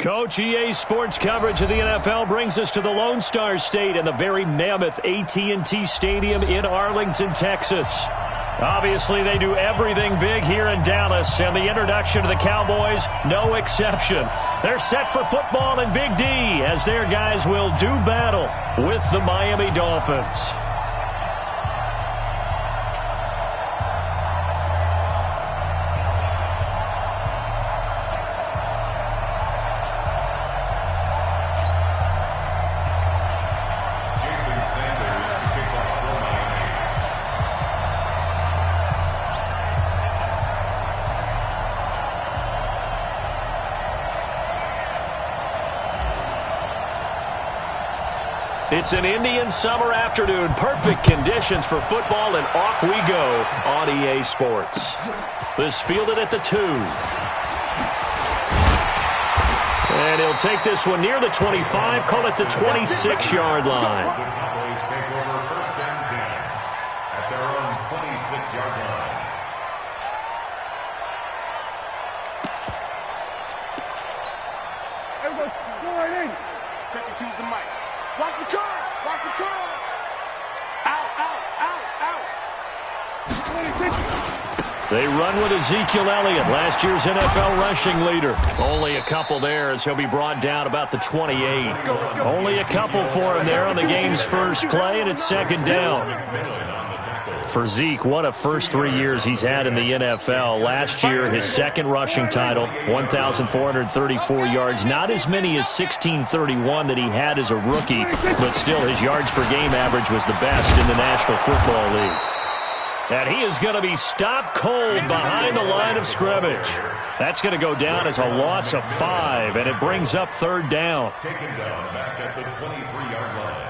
Coach, EA Sports coverage of the NFL brings us to the Lone Star State and the very mammoth AT&T Stadium in Arlington, Texas. Obviously, they do everything big here in Dallas, and the introduction to the Cowboys, no exception. They're set for football in Big D as their guys will do battle with the Miami Dolphins. It's an Indian summer afternoon. Perfect conditions for football, and off we go on EA Sports. This fielded at the 2. And he'll take this one near the 25, call it the 26-yard line. Cowboys take over first and 10 at their own 26-yard line. Everybody, slide in. Pick and choose the mic. Watch the curl! Watch the curl! Out, out, out, out! They run with Ezekiel Elliott, last year's NFL rushing leader. Only a couple there as he'll be brought down about the 28. Let's go. Only a couple for him there on the game's first play, and it's second down. For Zeke, what a first 3 years he's had in the NFL. Last year, his second rushing title, 1,434 yards. Not as many as 1,631 that he had as a rookie, but still his yards per game average was the best in the National Football League. And he is going to be stopped cold behind the line of scrimmage. That's going to go down as a loss of 5, and it brings up third down. Taken down back at the 23-yard line.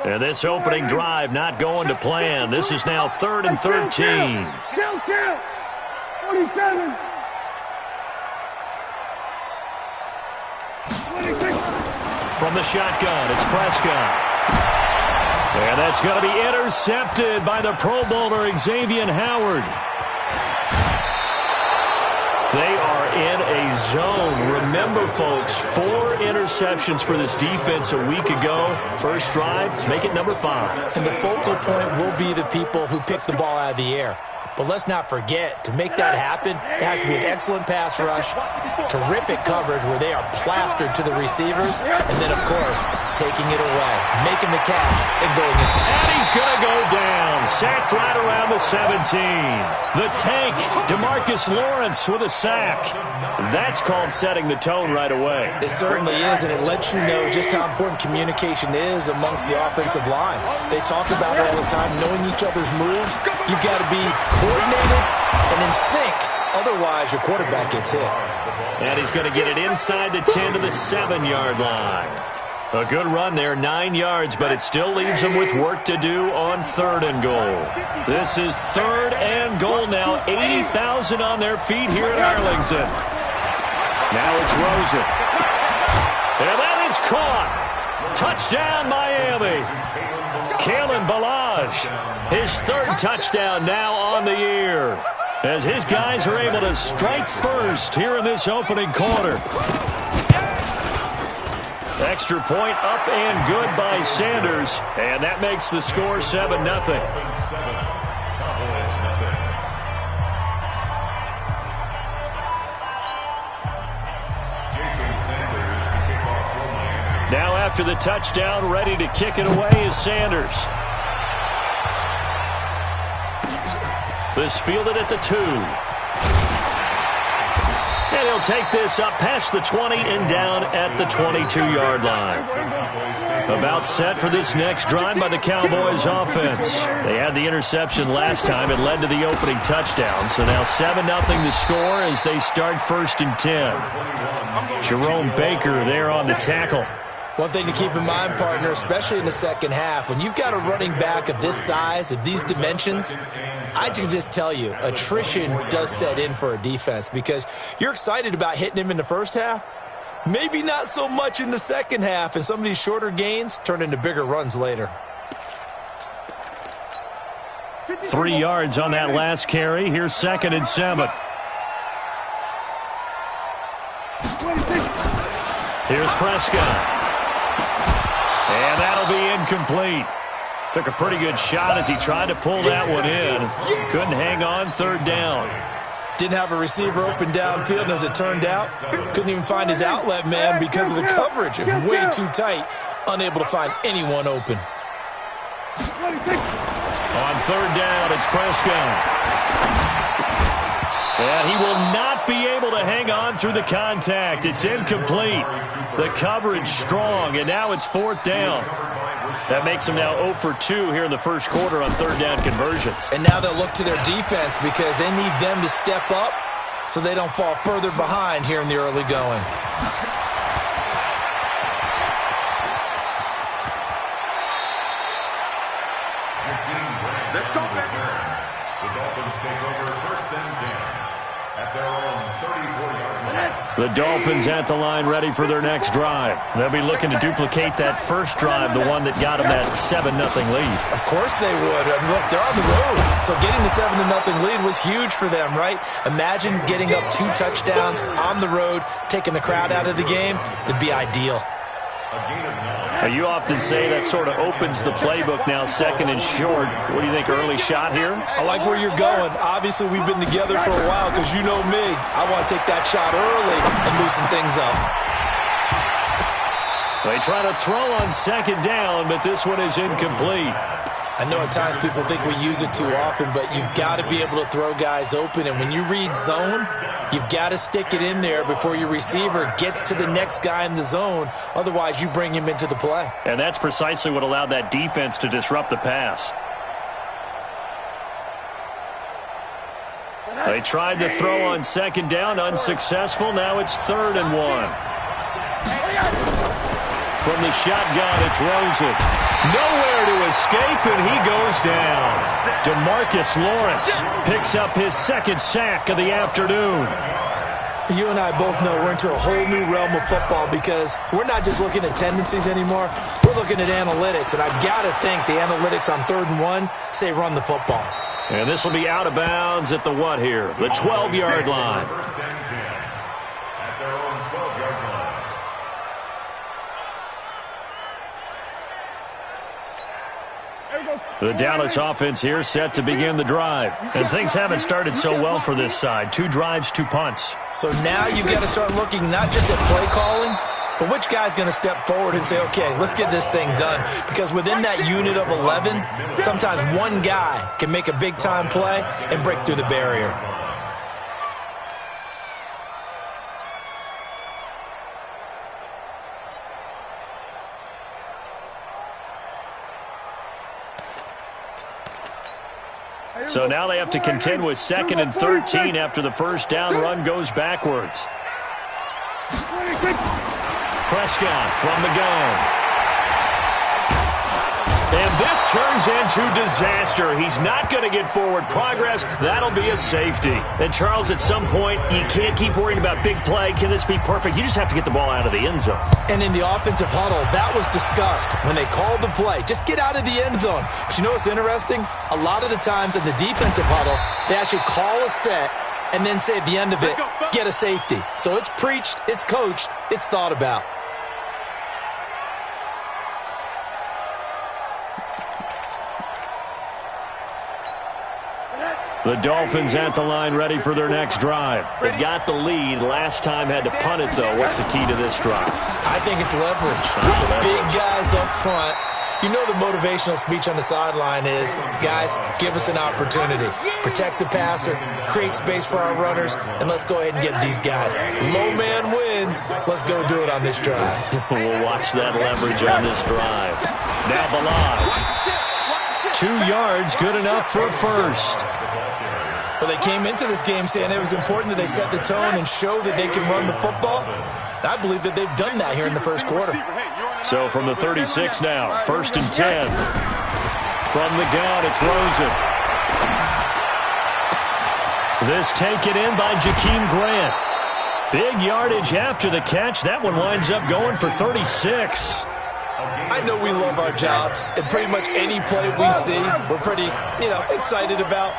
And this opening drive not going to plan. This is now 3rd and 13. Kill! 47! 26! From the shotgun, it's Prescott. And that's going to be intercepted by the Pro Bowler Xavier Howard. They are in a zone. Remember, folks, 4 interceptions for this defense a week ago. First drive, make it number 5. And the focal point will be the people who pick the ball out of the air. But let's not forget, to make that happen, it has to be an excellent pass rush, terrific coverage where they are plastered to the receivers, and then, of course, taking it away, making the catch, and going in. And he's going to go down, sacked right around the 17. The tank, DeMarcus Lawrence with a sack. That's called setting the tone right away. It certainly is, and it lets you know just how important communication is amongst the offensive line. They talk about it all the time, knowing each other's moves. You've got to be coordinated and in sync. Otherwise, your quarterback gets hit. And he's going to get it inside the 10 to the 7-yard line. A good run there, 9 yards, but it still leaves him with work to do on 3rd and goal. This is 3rd and goal now. 80,000 on their feet here in Arlington. Now it's Rosen. And that is caught. Touchdown, Miami. Kalen Ballage, his 3rd touchdown now on the year, as his guys are able to strike first here in this opening quarter. Extra point up and good by Sanders, and that makes the score 7-0. Now after the touchdown, ready to kick it away is Sanders. This fielded at the 2. And he'll take this up past the 20 and down at the 22-yard line. About set for this next drive by the Cowboys offense. They had the interception last time. It led to the opening touchdown. So now 7-0 the score as they start 1st and 10. Jerome Baker there on the tackle. One thing to keep in mind, partner, especially in the second half, when you've got a running back of this size, of these dimensions, I can just tell you, attrition does set in for a defense because you're excited about hitting him in the first half, Maybe not so much in the second half, and some of these shorter gains turn into bigger runs later. 3 yards on that last carry. Here's 2nd and 7. Here's Prescott. And that'll be incomplete. Took a pretty good shot as he tried to pull that one in. Couldn't hang on 3rd down. Didn't have a receiver open downfield, and as it turned out, couldn't even find his outlet man because of the coverage. It was way too tight, unable to find anyone open. On 3rd down, it's Prescott. And he will not be able to hang on through the contact. It's incomplete. The coverage strong, and now it's 4th down. That makes them now 0 for 2 here in the first quarter on 3rd down conversions. And now they'll look to their defense because they need them to step up so they don't fall further behind here in the early going. Let's go, baby. The Dolphins take over 1st and 10 at their own 34-yard line. The Dolphins at the line ready for their next drive. They'll be looking to duplicate that first drive, the one that got them that 7-0 lead. Of course they would. I mean, look, they're on the road. So getting the 7-0 lead was huge for them, right? Imagine getting up 2 touchdowns on the road, taking the crowd out of the game. It'd be ideal. You often say that sort of opens the playbook now, 2nd and short. What do you think, early shot here? I like where you're going. Obviously, we've been together for a while because you know me. I want to take that shot early and loosen things up. They try to throw on 2nd down, but this one is incomplete. I know at times people think we use it too often, but you've got to be able to throw guys open. And when you read zone, you've got to stick it in there before your receiver gets to the next guy in the zone. Otherwise, you bring him into the play. And that's precisely what allowed that defense to disrupt the pass. They tried to throw on 2nd down, unsuccessful. Now it's 3rd and 1. From the shotgun, it's Rosen. Nowhere to escape, and he goes down. DeMarcus Lawrence picks up his 2nd sack of the afternoon. You and I both know we're into a whole new realm of football because we're not just looking at tendencies anymore. We're looking at analytics, and I've got to think the analytics on 3rd and 1 say run the football. And this will be out of bounds at the what here? The 12-yard line. 1st and 10 at their own 12-yard line. The Dallas offense here set to begin the drive. And things haven't started so well for this side. 2 drives, 2 punts. So now you've got to start looking not just at play calling, but which guy's going to step forward and say, okay, let's get this thing done. Because within that unit of 11, sometimes one guy can make a big-time play and break through the barrier. So now they have to contend with 2nd and 13 after the first down run goes backwards. Prescott from the gun. And this turns into disaster. He's not going to get forward progress. That'll be a safety. And, Charles, at some point, you can't keep worrying about big play. Can this be perfect? You just have to get the ball out of the end zone. And in the offensive huddle, that was discussed when they called the play. Just get out of the end zone. But you know what's interesting? A lot of the times in the defensive huddle, they actually call a set and then say at the end of it, get a safety. So it's preached, it's coached, it's thought about. The Dolphins at the line ready for their next drive. They've got the lead. Last time had to punt it, though. What's the key to this drive? I think it's leverage. Big guys up front. You know the motivational speech on the sideline is, guys, give us an opportunity. Protect the passer, create space for our runners, and let's go ahead and get these guys. Low man wins. Let's go do it on this drive. We'll watch that leverage on this drive. Now Balaj. 2 yards, good enough for a first. Well, they came into this game saying it was important that they set the tone and show that they can run the football. I believe that they've done that here in the first quarter. So from the 36 now, 1st and 10. From the gun, it's Rosen. This taken in by Jakeem Grant. Big yardage after the catch. That one winds up going for 36. I know we love our jobs, and pretty much any play we see, we're pretty, excited about.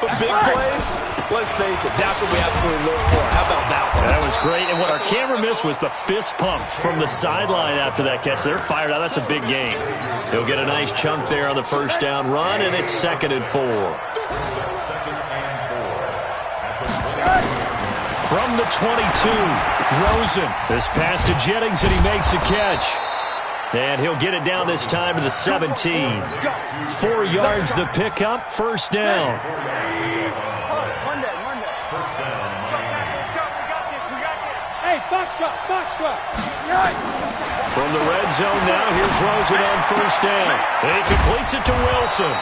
But big plays, let's face it, that's what we absolutely look for. How about that one? That was great, and what our camera missed was the fist pump from the sideline after that catch. They're fired out. That's a big game. He'll get a nice chunk there on the first down run, and it's 2nd and 4. From the 22, Rosen. This pass to Jennings, and he makes the catch. And he'll get it down this time to the 17. 4 yards the pickup, first down. Hey, box truck. From the red zone now, here's Rosen on first down. And he completes it to Wilson.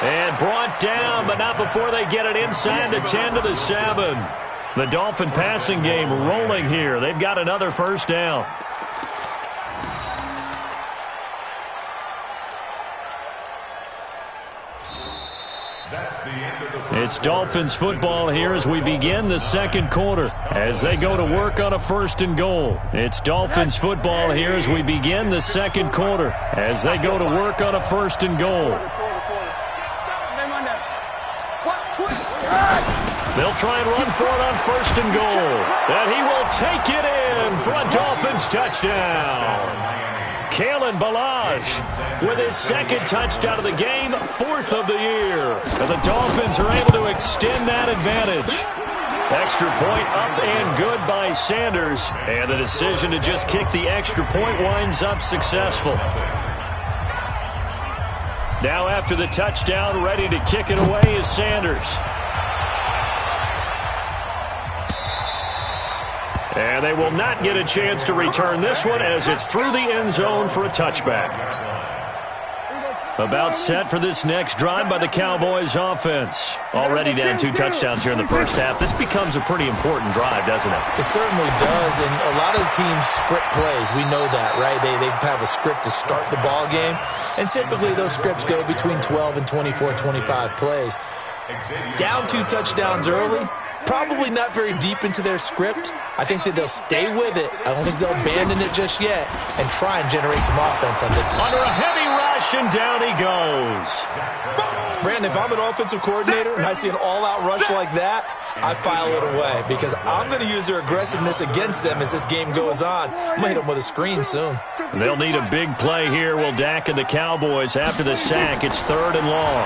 And brought down, but not before they get it inside the 10 to the 7. The Dolphin passing game rolling here. They've got another first down. It's Dolphins football here as we begin the second quarter as they go to work on a 1st and goal. It's Dolphins football here as we begin the second quarter as they go to work on a 1st and goal. They'll try and run for it on 1st and goal. And he will take it in for a Dolphins touchdown. Kalen Ballage with his 2nd touchdown of the game, 4th of the year. And the Dolphins are able to extend that advantage. Extra point up and good by Sanders. And the decision to just kick the extra point winds up successful. Now after the touchdown, ready to kick it away is Sanders. And they will not get a chance to return this one as it's through the end zone for a touchback. About set for this next drive by the Cowboys offense. Already down 2 touchdowns here in the first half. This becomes a pretty important drive, doesn't it? It certainly does, and a lot of teams script plays. We know that, right? They have a script to start the ball game, and typically those scripts go between 12 and 24, 25 plays. Down 2 touchdowns early. Probably not very deep into their script. I think that they'll stay with it. I don't think they'll abandon it just yet and try and generate some offense on it. Under a heavy rush, and down he goes. Brandon, if I'm an offensive coordinator and I see an all-out rush like that, I file it away because I'm going to use their aggressiveness against them as this game goes on. I'm going to hit them with a screen soon. They'll need a big play here. Will Dak and the Cowboys after the sack. It's 3rd and long.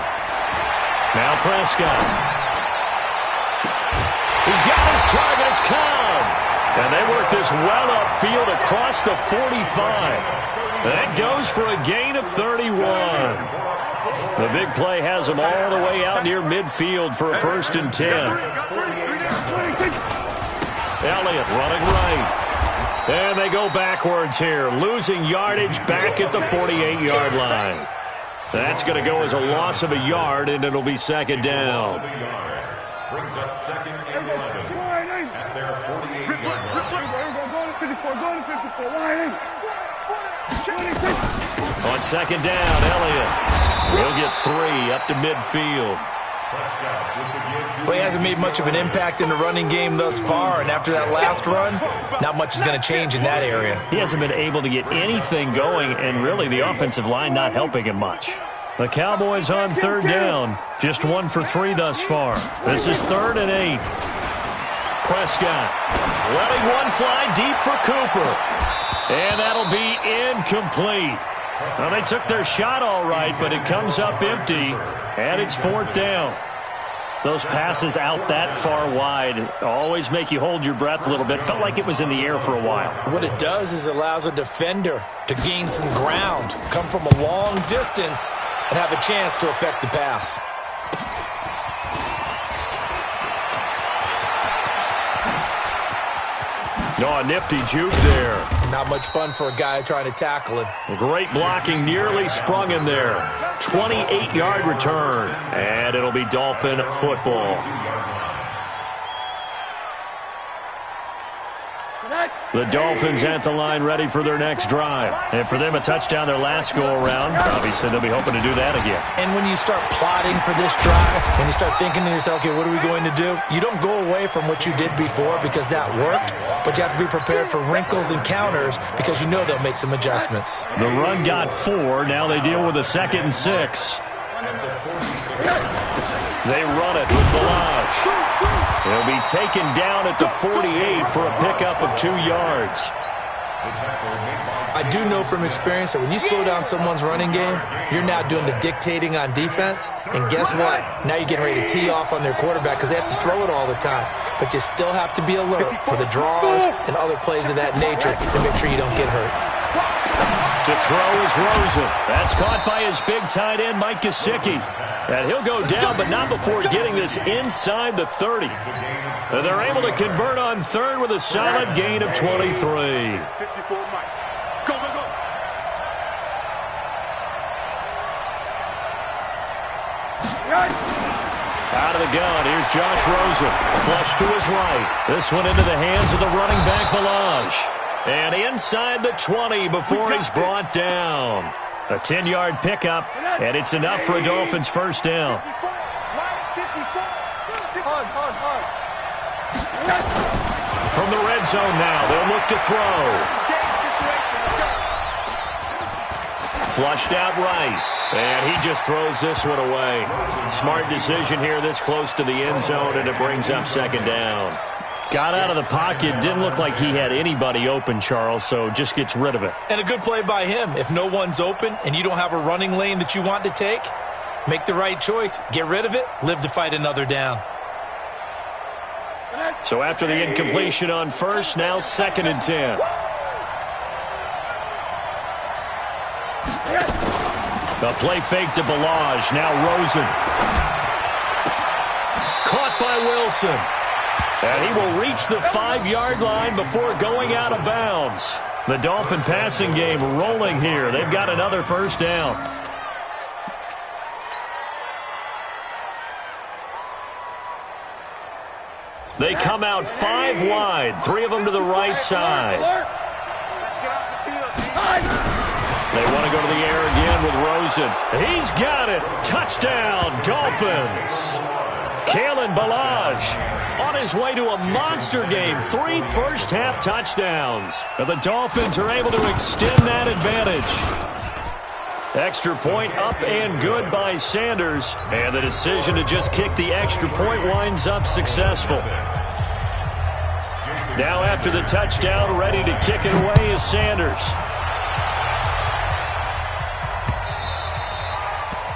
Now Prescott. He's got his target. It's Cobb. And they work this well upfield across the 45. That goes for a gain of 31. The big play has them all the way out near midfield for a 1st and 10. Elliott running right. And they go backwards here, losing yardage back at the 48-yard line. That's going to go as a loss of a yard, and it'll be 2nd down. Brings up 2nd and 11 at their 48-yard line. On 2nd down, Elliott. He'll get 3 up to midfield. Well, he hasn't made much of an impact in the running game thus far, and after that last run, not much is going to change in that area. He hasn't been able to get anything going, and really the offensive line not helping him much. The Cowboys on 3rd down. Just 1 for 3 thus far. This is 3rd and 8. Prescott letting one fly deep for Cooper. And that'll be incomplete. Well, they took their shot all right, but it comes up empty, and it's 4th down. Those passes out that far wide always make you hold your breath a little bit. Felt like it was in the air for a while. What it does is allows a defender to gain some ground, come from a long distance, and have a chance to affect the pass. Oh, a nifty juke there. Not much fun for a guy trying to tackle him. Great blocking, nearly sprung him there. 28-yard return, and it'll be Dolphin football. The Dolphins at the line ready for their next drive. And for them, a touchdown their last go-around. Obviously, they'll be hoping to do that again. And when you start plotting for this drive, and you start thinking to yourself, okay, what are we going to do? You don't go away from what you did before because that worked, but you have to be prepared for wrinkles and counters because you know they'll make some adjustments. The run got 4. Now they deal with a 2nd and 6. They run it with Balaj. He'll be taken down at the 48 for a pickup of 2 yards. I do know from experience that when you slow down someone's running game, you're now doing the dictating on defense. And guess what? Now you're getting ready to tee off on their quarterback because they have to throw it all the time. But you still have to be alert for the draws and other plays of that nature to make sure you don't get hurt. To throw is Rosen. That's caught by his big tight end, Mike Gesicki. And he'll go down, but not before getting this inside the 30. And they're able to convert on 3rd with a solid gain of 23. 54 Mike. Go, go, go. Out of the gun, here's Josh Rosen. Flush to his right. This one into the hands of the running back, Balaj. And inside the 20 before he's brought down. A 10-yard pickup, and it's enough for a Dolphins first down. From the red zone now, they'll look to throw. Flushed out right, and he just throws this one away. Smart decision here this close to the end zone, and it brings up 2nd down. Got out of the pocket, didn't look like he had anybody open, Charles, so just gets rid of it. And a good play by him. If no one's open and you don't have a running lane that you want to take, make the right choice. Get rid of it. Live to fight another down. So after the incompletion on 1st, now 2nd and 10. The play fake to Balaj. Now Rosen. Caught by Wilson. And he will reach the 5-yard line before going out of bounds. The Dolphin passing game rolling here. They've got another first down. They come out 5 wide, 3 of them to the right side. They want to go to the air again with Rosen. He's got it. Touchdown, Dolphins. Kalen Balaj on his way to a monster game. 3 first-half touchdowns. And the Dolphins are able to extend that advantage. Extra point up and good by Sanders. And the decision to just kick the extra point winds up successful. Now after the touchdown, ready to kick it away is Sanders.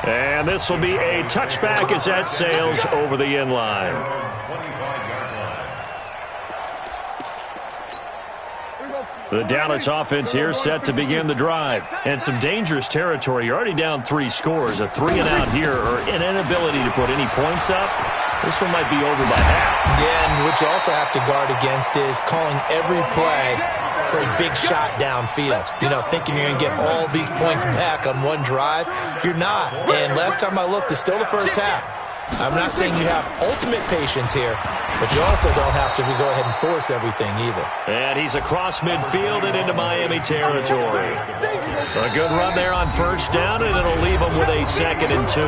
And this will be a touchback as that sails over the end line. The Dallas offense here set to begin the drive. And some dangerous territory. You're already down 3 scores. A 3-and-out here or an inability to put any points up. This one might be over by half. Yeah, and what you also have to guard against is calling every play for a big shot downfield. You know, thinking you're going to get all these points back on one drive. You're not. And last time I looked, it's still the first half. I'm not saying you have ultimate patience here, but you also don't have to go ahead and force everything either. And he's across midfield and into Miami territory. A good run there on first down, and it'll leave him with a 2nd and 2.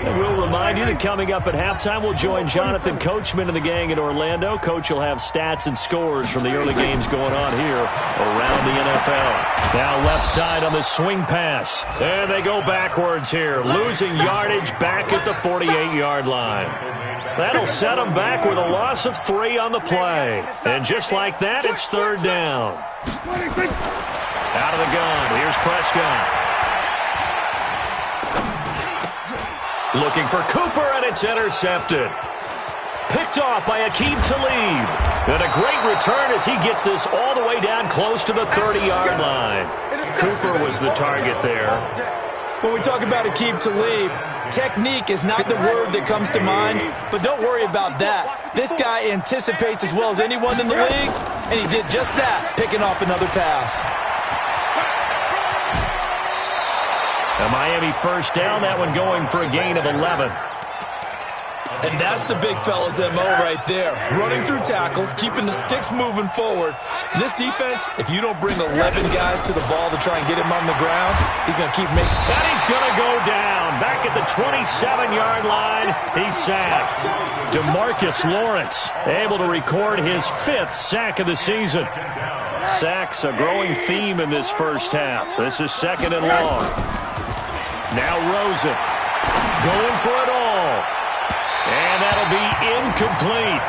And we'll remind you that coming up at halftime, we'll join Jonathan Coachman and the gang in Orlando. Coach will have stats and scores from the early games going on here around the NFL. Now left side on the swing pass. And they go backwards here, losing yardage back at the 48-yard line. That'll set them back with a loss of 3 on the play. And just like that, it's 3rd down. Out of the gun, here's Prescott. Looking for Cooper, and it's intercepted. Picked off by Aqib Talib. And a great return as he gets this all the way down close to the 30-yard line. Cooper was the target there. When we talk about Aqib Talib, technique is not the word that comes to mind, but don't worry about that. This guy anticipates as well as anyone in the league, and he did just that, picking off another pass. A Miami first down, that one going for a gain of 11. And that's the big fella's MO right there. Running through tackles, keeping the sticks moving forward. This defense, if you don't bring 11 guys to the ball to try and get him on the ground, he's going to keep making... And he's going to go down. Back at the 27-yard line, he's sacked. DeMarcus Lawrence able to record his 5th sack of the season. Sacks a growing theme in this first half. This is 2nd and long. Now Rosen going for it all. And that'll be incomplete.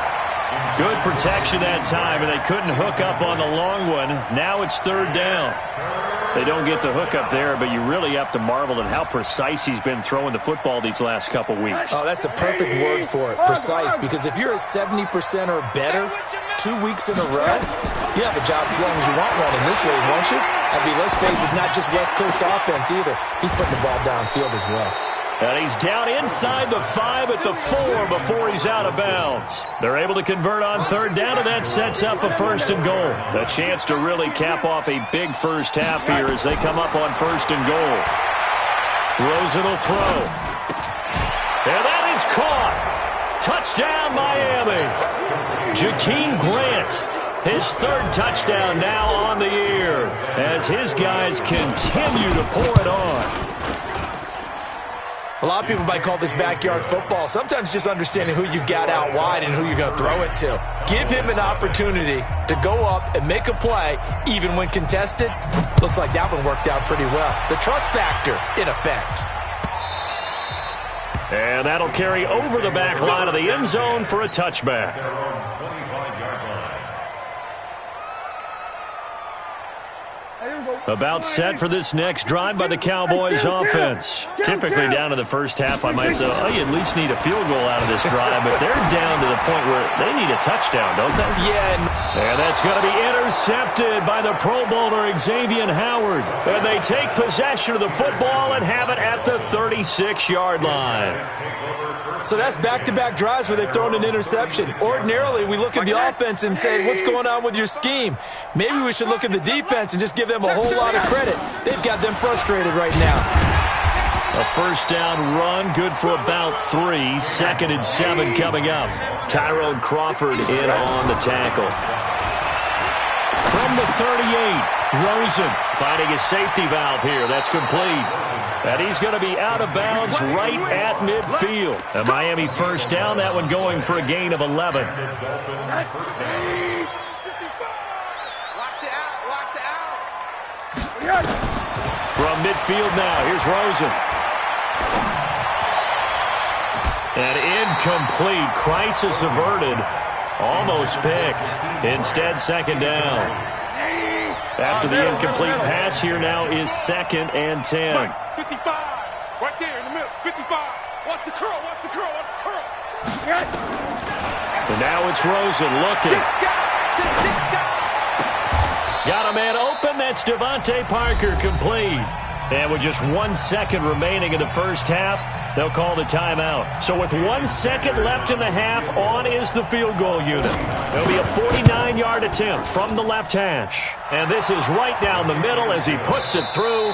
Good protection that time, and they couldn't hook up on the long one. Now it's 3rd down. They don't get the hook up there, but you really have to marvel at how precise he's been throwing the football these last couple weeks. Oh, that's the perfect word for it, precise, because if you're at 70% or better 2 weeks in a row, you have a job as long as you want one in this league, won't you? I mean, let's face it, it's not just West Coast offense either. He's putting the ball downfield as well. And he's down inside the 5 at the 4 before he's out of bounds. They're able to convert on 3rd down, and that sets up a 1st and goal. A chance to really cap off a big first half here as they come up on 1st and goal. Rosen will throw. And that is caught. Touchdown, Miami. Jakeem Grant, his 3rd touchdown now on the year as his guys continue to pour it on. A lot of people might call this backyard football. Sometimes just understanding who you've got out wide and who you're going to throw it to. Give him an opportunity to go up and make a play, even when contested. Looks like that one worked out pretty well. The trust factor in effect. And that'll carry over the back line of the end zone for a touchback. About set for this next drive by the Cowboys offense. Typically down to the first half, I might say, oh, you at least need a field goal out of this drive, but they're down to the point where they need a touchdown, don't they? Yeah. And that's going to be intercepted by the Pro Bowler Xavier Howard. And they take possession of the football and have it at the 36-yard line. So that's back-to-back drives where they've thrown an interception. Ordinarily, we look at the offense and say, what's going on with your scheme? Maybe we should look at the defense and just give them a whole lot of credit. They've got them frustrated right now. A 1st down run, good for about 3. 2nd and 7 coming up. Tyrone Crawford in on the tackle. From the 38, Rosen finding a safety valve here. That's complete. And he's going to be out of bounds right at midfield. A Miami 1st down, that one going for a gain of 11. From midfield now, here's Rosen. And incomplete. Crisis averted. Almost picked. Instead, 2nd down. After the incomplete pass, here now is 2nd and 10. 55. Right there in the middle. 55. Watch the curl. Watch the curl. Watch the curl. And now it's Rosen looking. Got a man open. That's Devontae Parker, complete. And with just 1 second remaining in the first half, they'll call the timeout. So with 1 second left in the half, on is the field goal unit. There'll be a 49-yard attempt from the left hash. And this is right down the middle as he puts it through.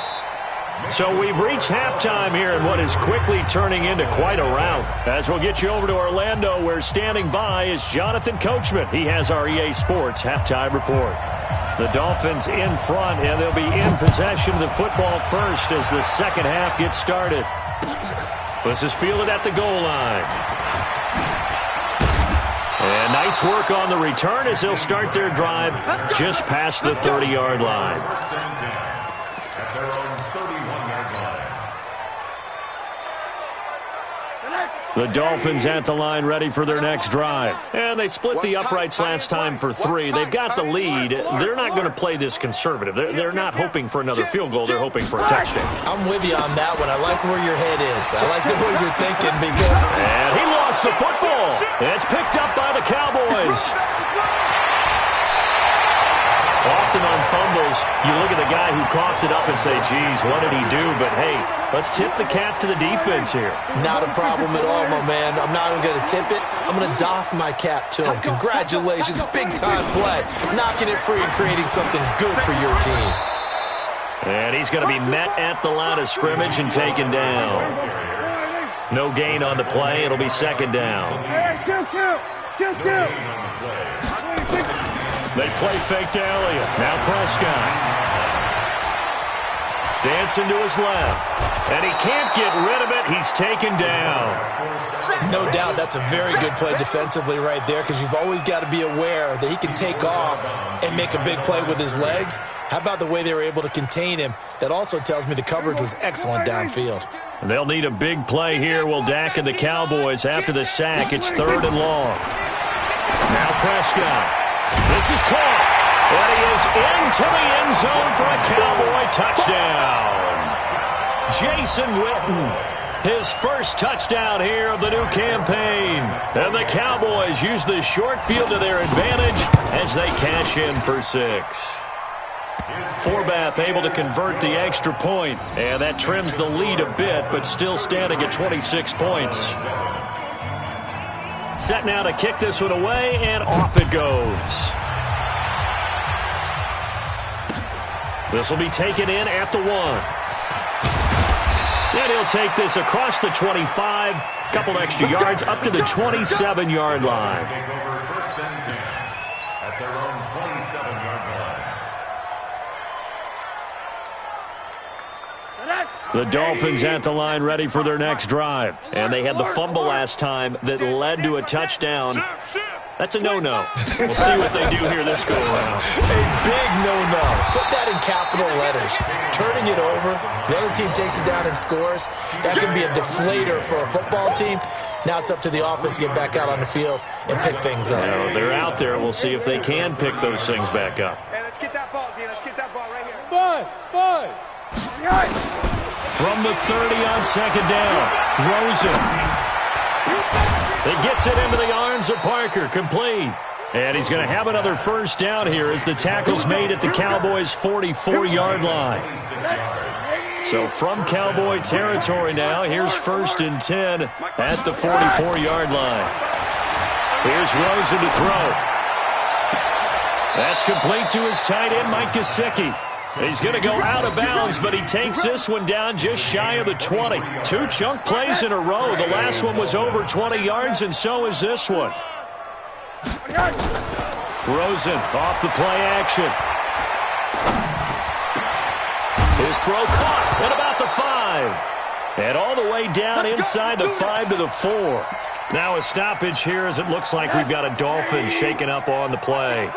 So we've reached halftime here in what is quickly turning into quite a rout. As we'll get you over to Orlando, where standing by is Jonathan Coachman. He has our EA Sports halftime report. The Dolphins in front, and they'll be in possession of the football first as the second half gets started. This is fielded at the goal line. And nice work on the return as they'll start their drive just past the 30-yard line. At their own 31-yard line. The Dolphins at the line ready for their next drive. And they split the uprights last time for 3. They've got the lead. They're not going to play this conservative. They're not hoping for another field goal. They're hoping for a touchdown. I'm with you on that one. I like where your head is. I like the way you're thinking. Because and he lost the football. It's picked up by the Cowboys. Often on fumbles, you look at the guy who coughed it up and say, geez, what did he do? But, hey, let's tip the cap to the defense here. Not a problem at all, my man. I'm not even going to tip it. I'm going to doff my cap to him. Congratulations. Big-time play. Knocking it free and creating something good for your team. And he's going to be met at the line of scrimmage and taken down. No gain on the play. It'll be second down. They play fake to Elliott. Now Prescott. Dancing to his left. And he can't get rid of it. He's taken down. No doubt that's a very good play defensively right there, because you've always got to be aware that he can take off and make a big play with his legs. How about the way they were able to contain him? That also tells me the coverage was excellent downfield. They'll need a big play here. Will Dak and the Cowboys after the sack. It's 3rd and long. Now Prescott. This is caught. And he is into the end zone for a Cowboy touchdown. Jason Witten, his first touchdown here of the new campaign. And the Cowboys use the short field to their advantage as they cash in for 6. Forbath able to convert the extra point, and that trims the lead a bit, but still standing at 26 points. Set now to kick this one away, and off it goes. This will be taken in at the 1. And he'll take this across the 25, couple extra yards up to the 27-yard line. At their own 27-yard line. The Dolphins at the line ready for their next drive. And they had the fumble last time that led to a touchdown. That's a no-no. We'll see what they do here this go-around. A big no-no. Put that in capital letters. Turning it over, the other team takes it down and scores. That can be a deflator for a football team. Now it's up to the offense to get back out on the field and pick things up. Well, they're out there. We'll see if they can pick those things back up. Hey, let's get that ball, D. Let's get that ball right here. From the 30 on second down, Rosen. He gets it into the arms of Parker, complete. And he's going to have another first down here as the tackle's made at the Cowboys' 44-yard line. So from Cowboy territory now, here's 1st and 10 at the 44-yard line. Here's Rosen to throw. That's complete to his tight end, Mike Gesicki. He's going to go out of bounds, but he takes this one down just shy of the 20. 2 chunk plays in a row. The last one was over 20 yards, and so is this one. Rosen off the play action. His throw caught at about the 5. And all the way down inside the 5 to the 4. Now a stoppage here as it looks like we've got a Dolphin shaking up on the play.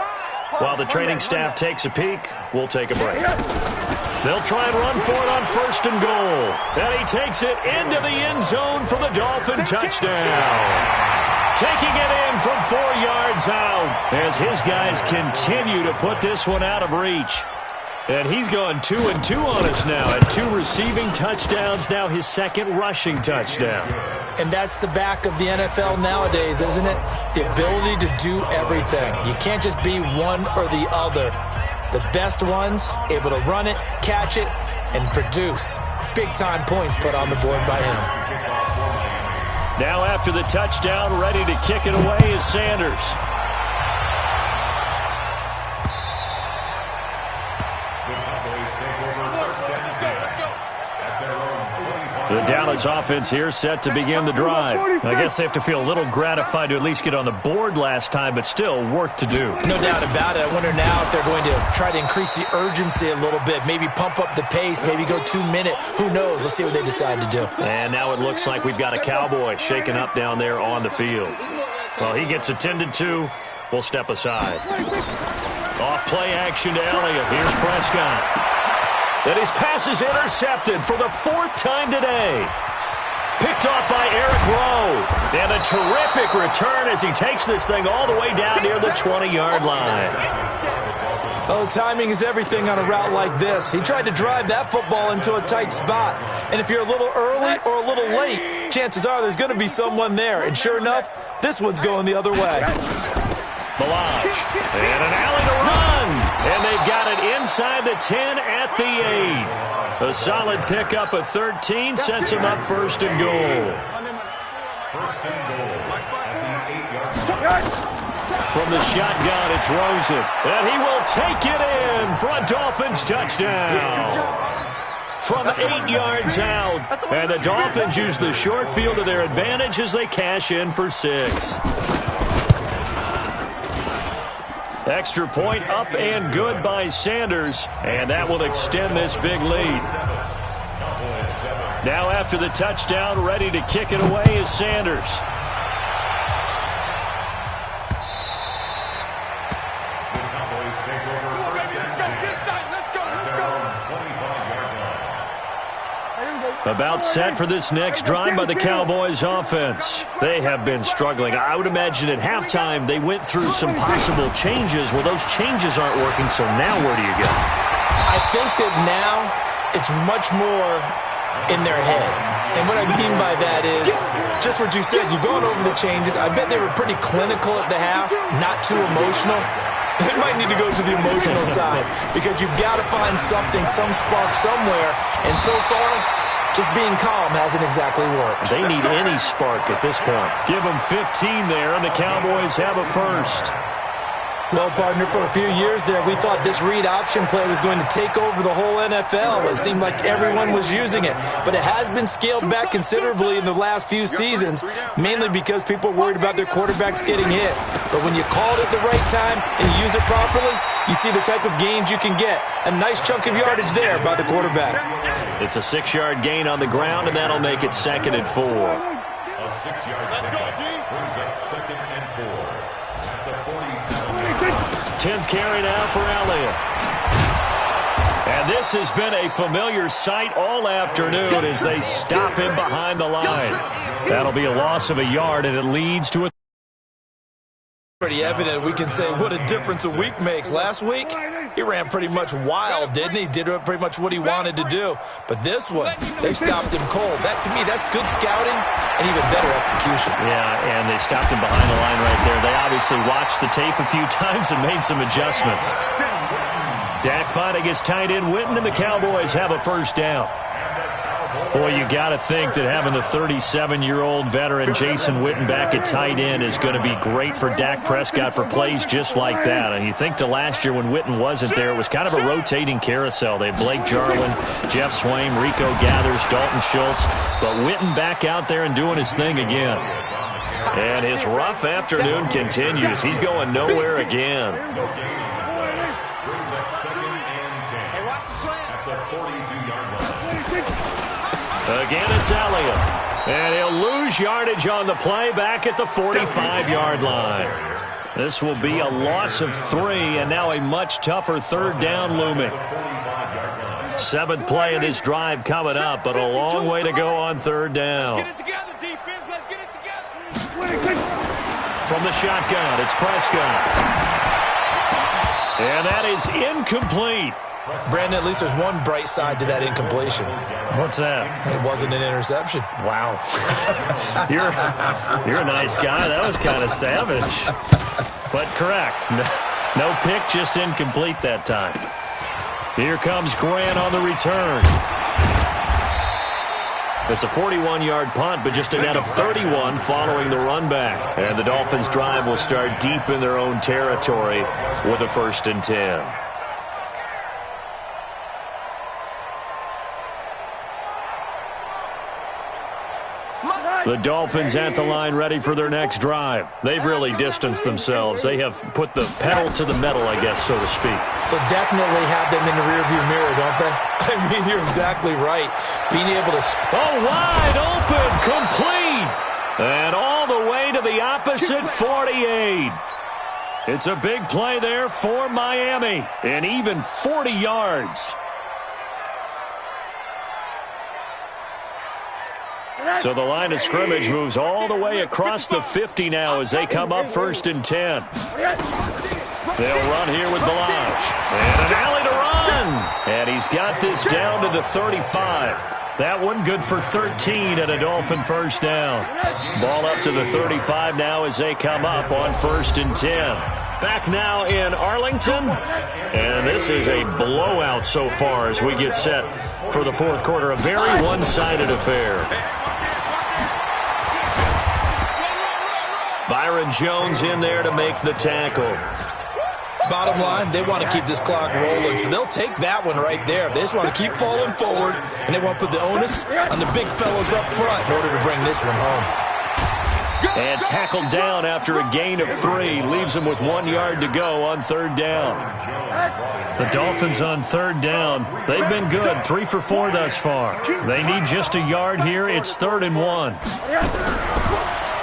While the training staff takes a peek, we'll take a break. They'll try and run for it on 1st and goal. And he takes it into the end zone for the Dolphin touchdown. Taking it in from 4 yards out as his guys continue to put this one out of reach. And he's gone 2-2 on us now at 2 receiving touchdowns, now his 2nd rushing touchdown. And that's the back of the NFL nowadays, isn't it? The ability to do everything. You can't just be one or the other. The best ones, able to run it, catch it, and produce big-time points put on the board by him. Now after the touchdown, ready to kick it away is Sanders. The Dallas offense here set to begin the drive. I guess they have to feel a little gratified to at least get on the board last time, but still work to do. No doubt about it. I wonder now if they're going to try to increase the urgency a little bit, maybe pump up the pace, maybe go 2-minute. Who knows? Let's see what they decide to do. And now it looks like we've got a Cowboy shaking up down there on the field. Well, he gets attended to. We'll step aside. Off play action to Elliott. Here's Prescott. And his pass is intercepted for the 4th time today. Picked off by Eric Rowe. And a terrific return as he takes this thing all the way down near the 20-yard line. Oh, timing is everything on a route like this. He tried to drive that football into a tight spot. And if you're a little early or a little late, chances are there's going to be someone there. And sure enough, this one's going the other way. Milage. And an alley to run. And they've got it inside the 10 at the 8. A solid pickup of 13 sets him up 1st and goal. 1st and goal at the 8-yard line. From the shotgun, it's Rosen. And he will take it in for a Dolphins touchdown. from 8 yards out. And the Dolphins use the short field to their advantage as they cash in for 6. Extra point up and good by Sanders, and that will extend this big lead. Now after the touchdown, ready to kick it away is Sanders. About set for this next drive by the Cowboys offense. They have been struggling. I would imagine at halftime they went through some possible changes. Well, those changes aren't working, so now where do you go? I think that now it's much more in their head. And what I mean by that is just what you said. You've gone over the changes. I bet they were pretty clinical at the half, not too emotional. They might need to go to the emotional side because you've got to find something, some spark somewhere. And so far, just being calm hasn't exactly worked. They need any spark at this point. Give them 15 there, and the Cowboys have a first. Well, partner, for a few years there, we thought this read option play was going to take over the whole NFL. It seemed like everyone was using it. But it has been scaled back considerably in the last few seasons, mainly because people are worried about their quarterbacks getting hit. But when you call it at the right time and you use it properly, you see the type of gains you can get. A nice chunk of yardage there by the quarterback. It's a 6-yard gain on the ground, and that'll make it 2nd and 4. A 6-yard pickup brings up 2nd and 4. At the 47. 10th carry now for Elliott. And this has been a familiar sight all afternoon as they stop him behind the line. That'll be a loss of a yard, and it leads to a pretty evident. We can say what a difference a week makes. Last week, he ran pretty much wild, didn't he? Did pretty much what he wanted to do. But this one, they stopped him cold. That, to me, that's good scouting and even better execution. Yeah, and they stopped him behind the line right there. They obviously watched the tape a few times and made some adjustments. Dak finally gets tight end Witten, and the Cowboys have a first down. Boy, you got to think that having the 37-year-old veteran Jason Witten back at tight end is going to be great for Dak Prescott for plays just like that. And you think to last year when Witten wasn't there, it was kind of a rotating carousel. They had Blake Jarwin, Jeff Swaim, Rico Gathers, Dalton Schultz. But Witten back out there and doing his thing again. And his rough afternoon continues. He's going nowhere again. Brings up 2nd and 10. Hey, watch the slam. At the 42-yard line. Again, it's Elliott. And he'll lose yardage on the play back at the 45-yard line. This will be a loss of 3, and now a much tougher 3rd down looming. 7th play of this drive coming up, but a long way to go on 3rd down. Let's get it together, defense. Let's get it together. From the shotgun, it's Prescott. And that is incomplete. Brandon, at least there's one bright side to that incompletion. What's that? It wasn't an interception. Wow. You're a nice guy. That was kind of savage. But correct. No pick, just incomplete that time. Here comes Grant on the return. It's a 41-yard punt, but just a net of 31 following the run back. And the Dolphins' drive will start deep in their own territory with a 1st and 10. The Dolphins at the line ready for their next drive. They've really distanced themselves. They have put the pedal to the metal, I guess, so to speak. So definitely have them in the rearview mirror, don't they? I mean, you're exactly right. Being able to... Oh, wide open, complete. And all the way to the opposite 48. It's a big play there for Miami. And even 40 yards. So the line of scrimmage moves all the way across the 50 now as they come up 1st and 10. They'll run here with Balazs. And an alley to run. And he's got this down to the 35. That one good for 13 and a Dolphin first down. Ball up to the 35 now as they come up on 1st and 10. Back now in Arlington. And this is a blowout so far as we get set for the 4th quarter. A very one-sided affair. Byron Jones in there to make the tackle. Bottom line, they want to keep this clock rolling, so they'll take that one right there. They just want to keep falling forward, and they want to put the onus on the big fellas up front in order to bring this one home. And tackled down after a gain of 3. Leaves them with 1 yard to go on 3rd down. The Dolphins on 3rd down. They've been good, 3 for 4 thus far. They need just a yard here. It's 3rd and 1.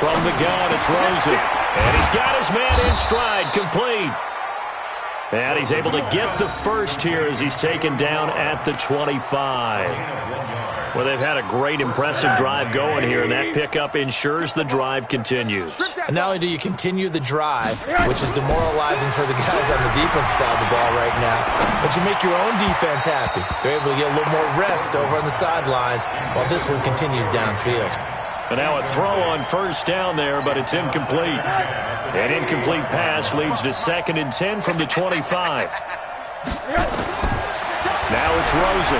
From the gun, it's Rosen. And he's got his man in stride, complete. And he's able to get the first here as he's taken down at the 25. Well, they've had a great, impressive drive going here, and that pickup ensures the drive continues. And not only do you continue the drive, which is demoralizing for the guys on the defensive side of the ball right now, but you make your own defense happy. They're able to get a little more rest over on the sidelines while this one continues downfield. And now a throw on 1st down there, but it's incomplete. An incomplete pass leads to 2nd and 10 from the 25. Now it's Rosen.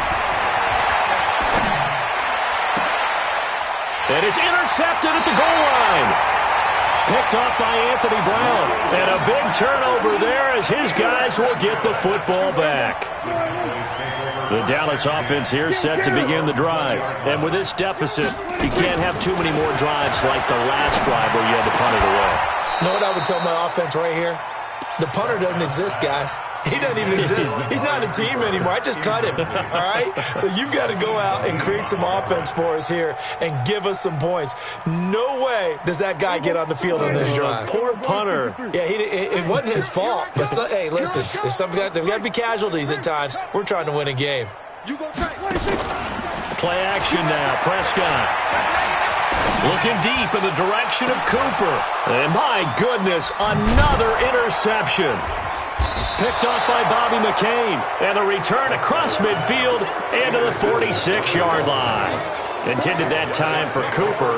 And it's intercepted at the goal line. Picked off by Anthony Brown. And a big turnover there as his guys will get the football back. The Dallas offense here set to begin the drive. And with this deficit, you can't have too many more drives like the last drive where you had to punt it away. You know what I would tell my offense right here? The punter doesn't exist, guys. He doesn't even exist. He's not a team anymore. I just cut him, all right? So you've got to go out and create some offense for us here and give us some points. No way does that guy get on the field on this drive. Poor punter. Yeah, it wasn't his fault. But hey, listen, there's got to be casualties at times. We're trying to win a game. Play action now. Prescott. Looking deep in the direction of Cooper. And my goodness, another interception. Picked off by Bobby McCain. And a return across midfield and to the 46-yard line. Intended that time for Cooper.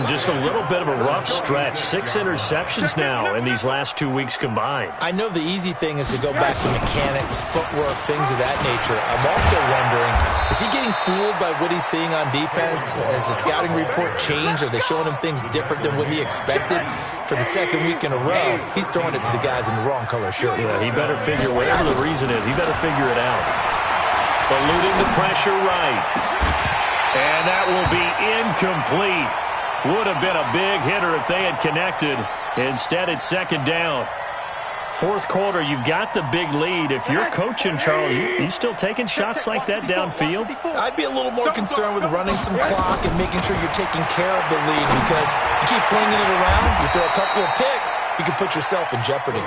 Just a little bit of a rough stretch. 6 interceptions now in these last 2 weeks combined. I know the easy thing is to go back to mechanics, footwork, things of that nature. I'm also wondering, is he getting fooled by what he's seeing on defense? Has the scouting report changed? Are they showing him things different than what he expected? For the 2nd week in a row, he's throwing it to the guys in the wrong color shirts. Yeah, he better figure, whatever the reason is, he better figure it out. Eluding the pressure right. And that will be incomplete. Would have been a big hitter if they had connected. Instead, it's 2nd down. 4th quarter, you've got the big lead. If you're coaching, Charles, you still taking shots like that downfield? I'd be a little more concerned with running some clock and making sure you're taking care of the lead, because you keep flinging it around, you throw a couple of picks, you can put yourself in jeopardy.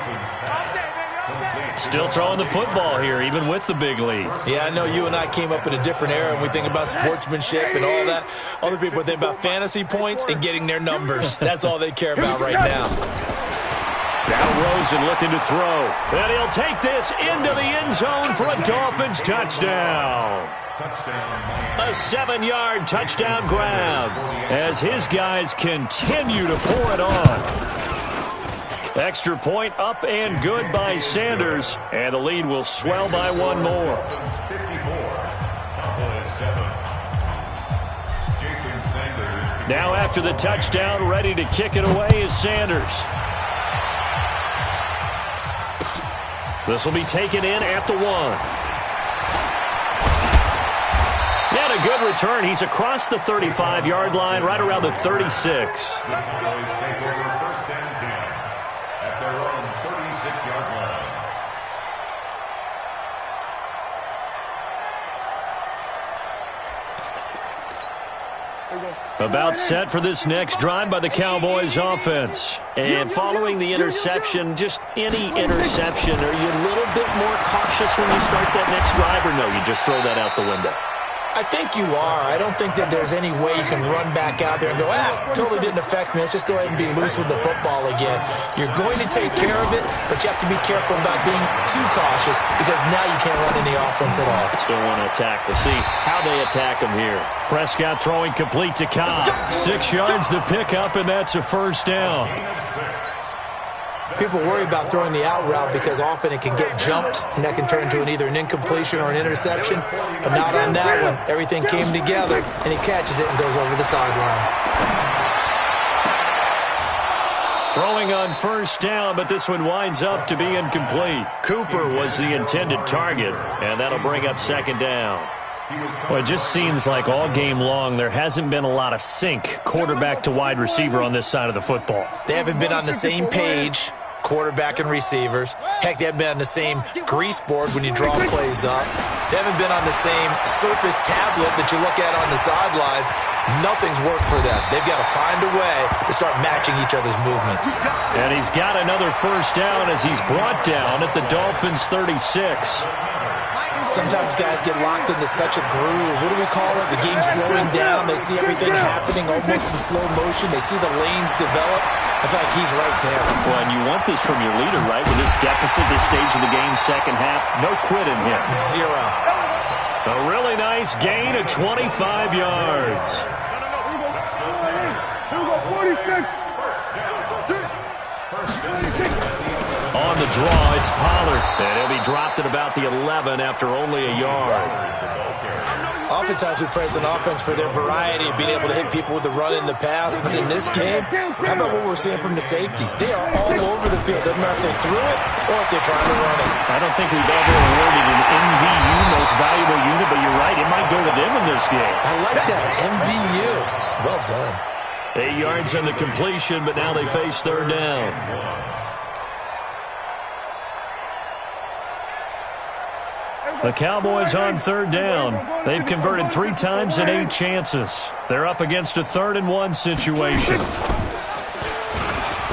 Still throwing the football here, even with the big lead. Yeah, I know you and I came up in a different era, and we think about sportsmanship and all that. Other people think about fantasy points and getting their numbers. That's all they care about right now. Now Rosen looking to throw. And he'll take this into the end zone for a Dolphins touchdown. A 7-yard touchdown grab as his guys continue to pour it on. Extra point up and good by Sanders, and the lead will swell by 1 more. Now after the touchdown, ready to kick it away is Sanders. This will be taken in at the 1. Yet a good return. He's across the 35-yard line, right around the 36. About set for this next drive by the Cowboys offense. And following the interception, just any interception, are you a little bit more cautious when you start that next drive, or no, you just throw that out the window? I think you are. I don't think that there's any way you can run back out there and go, totally didn't affect me. Let's just go ahead and be loose with the football again. You're going to take care of it, but you have to be careful about being too cautious, because now you can't run any offense at all. Still want to attack. We'll see how they attack him here. Prescott throwing complete to Cobb. 6 yards the pickup, and that's a 1st down. People worry about throwing the out route because often it can get jumped, and that can turn into either an incompletion or an interception. But not on that one. Everything came together, and he catches it and goes over the sideline. Throwing on first down, but this one winds up to be incomplete. Cooper was the intended target, and that'll bring up second down. Well, it just seems like all game long there hasn't been a lot of sync quarterback to wide receiver on this side of the football. They haven't been on the same page, quarterback and receivers. Heck, they haven't been on the same grease board when you draw plays up. They haven't been on the same Surface tablet that you look at on the sidelines. Nothing's worked for them. They've got to find a way to start matching each other's movements. And he's got another first down as he's brought down at the Dolphins' 36. Sometimes guys get locked into such a groove. What do we call it? The game's slowing down. They see everything happening almost in slow motion. They see the lanes develop. I feel like he's right there. Well, and you want this from your leader, right? With this deficit, this stage of the game, second half, no quitting him. Zero. A really nice gain of 25 yards. On the draw, it's Pollard. And he'll be dropped at about the 11 after only a yard. Oftentimes we praise an offense for their variety of being able to hit people with the run in the pass. But in this game, how about what we're seeing from the safeties? They are all over the field. Doesn't matter if they threw it or if they're trying to run it. I don't think we've ever awarded an MVU, most valuable unit, but you're right. It might go to them in this game. I like that. MVU. Well done. 8 yards on the completion, but now they face third down. The Cowboys on third down. They've converted 3 times in 8 chances. They're up against a 3rd-and-1 situation.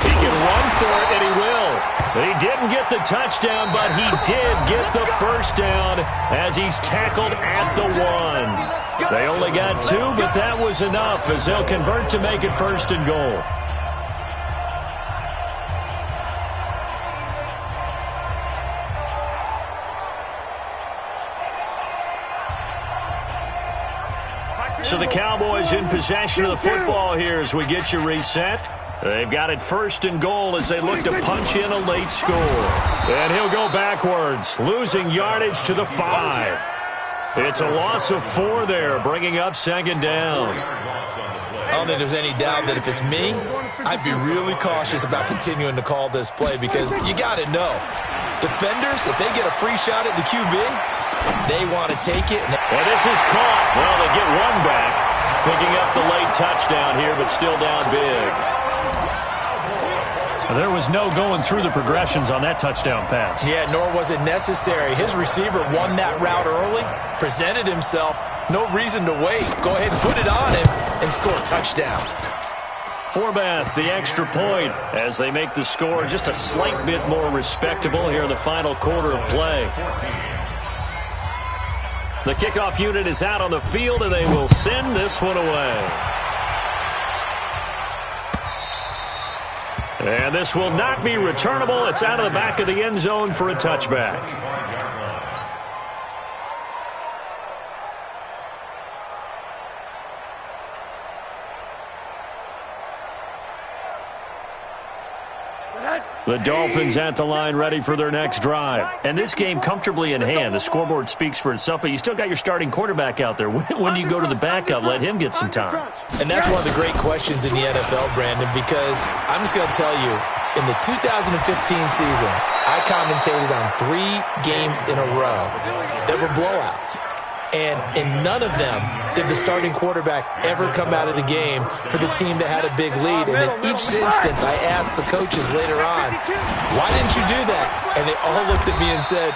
He can run for it, and he will. He didn't get the touchdown, but he did get the first down as he's tackled at the 1. They only got 2, but that was enough as they'll convert to make it 1st and goal. So the Cowboys in possession of the football here as we get you reset. They've got it 1st and goal as they look to punch in a late score. And he'll go backwards, losing yardage to the 5. It's a loss of 4 there, bringing up 2nd down. I don't think there's any doubt that if it's me, I'd be really cautious about continuing to call this play because you got to know. Defenders, if they get a free shot at the QB, they want to take it. And this is caught. Well, they get one back. Picking up the late touchdown here, but still down big. There was no going through the progressions on that touchdown pass. Yeah, nor was it necessary. His receiver won that route early, presented himself. No reason to wait. Go ahead and put it on him and score a touchdown. Forbath, the extra point, as they make the score just a slight bit more respectable here in the final quarter of play. The kickoff unit is out on the field, and they will send this one away. And this will not be returnable. It's out of the back of the end zone for a touchback. The Dolphins at the line ready for their next drive. And this game comfortably in hand. The scoreboard speaks for itself, but you still got your starting quarterback out there. When do you go to the backup? Let him get some time. And that's one of the great questions in the NFL, Brandon, because I'm just going to tell you, in the 2015 season, I commentated on 3 games in a row that were blowouts. And in none of them did the starting quarterback ever come out of the game for the team that had a big lead. And in each instance, I asked the coaches later on, why didn't you do that? And they all looked at me and said,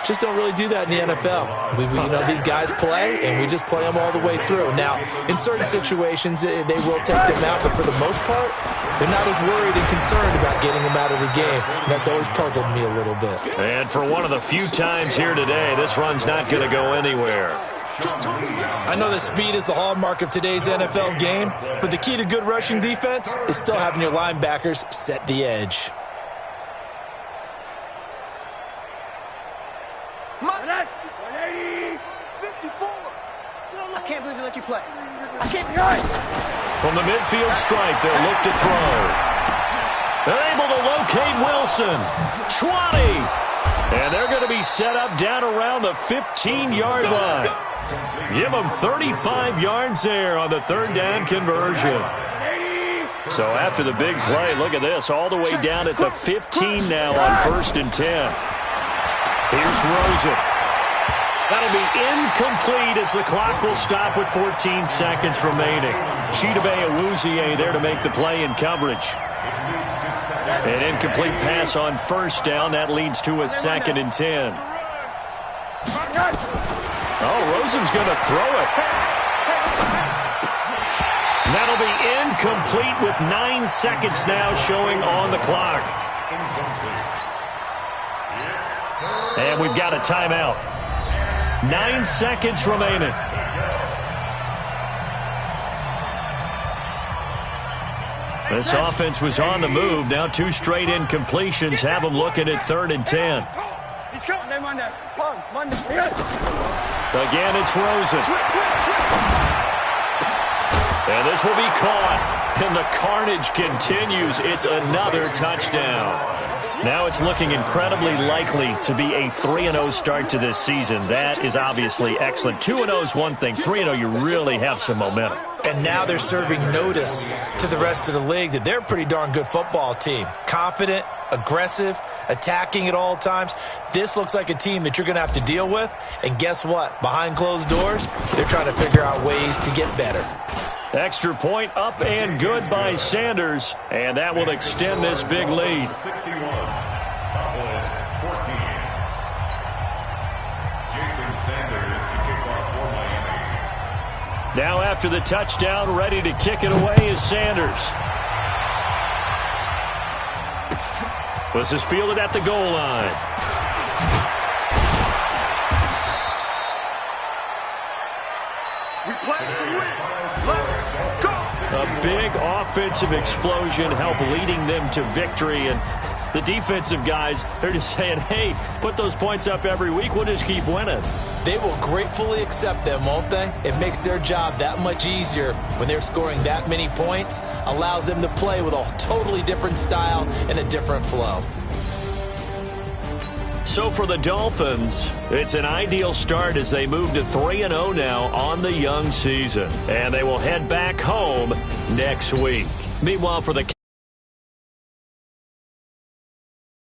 just don't really do that in the NFL. These guys play, and we just play them all the way through. Now, in certain situations, they will take them out, but for the most part, they're not as worried and concerned about getting them out of the game. And that's always puzzled me a little bit. And for one of the few times here today, this run's not going to go anywhere. I know that speed is the hallmark of today's NFL game, but the key to good rushing defense is still having your linebackers set the edge. I can't believe they let you play. I can't. From the midfield stripe, they'll look to throw. They're able to locate Wilson. 20. And they're going to be set up down around the 15-yard line. Give them 35 yards there on the 3rd down conversion. So after the big play, look at this, all the way down at the 15 now on 1st and 10. Here's Rosen. That'll be incomplete as the clock will stop with 14 seconds remaining. Chidobe Awuzie there to make the play in coverage. An incomplete pass on 1st down. That leads to a 2nd and 10. Oh, Rosen's going to throw it. That'll be incomplete with 9 seconds now showing on the clock. And we've got a timeout. 9 seconds remaining. This offense was on the move. Now 2 straight incompletions have them looking at 3rd and 10. Again, it's Rosen. And this will be caught. And the carnage continues. It's another touchdown. Now it's looking incredibly likely to be a 3-0 start to this season. That is obviously excellent. 2-0 is one thing. 3-0, you really have some momentum. And now they're serving notice to the rest of the league that they're a pretty darn good football team. Confident, aggressive, attacking at all times. This looks like a team that you're going to have to deal with. And guess what? Behind closed doors, they're trying to figure out ways to get better. Extra point up and good by Sanders. And that will extend this big lead. 61. Cowboys 14. Jason Sanders to kick off for Miami. Now after the touchdown, ready to kick it away is Sanders. This is fielded at the goal line. We play to win. Let's go. A big offensive explosion helped leading them to victory. And the defensive guys, they're just saying, hey, put those points up every week. We'll just keep winning. They will gratefully accept them, won't they? It makes their job that much easier when they're scoring that many points. Allows them to play with a totally different style and a different flow. So for the Dolphins, it's an ideal start as they move to 3-0 now on the young season. And they will head back home next week. Meanwhile, for the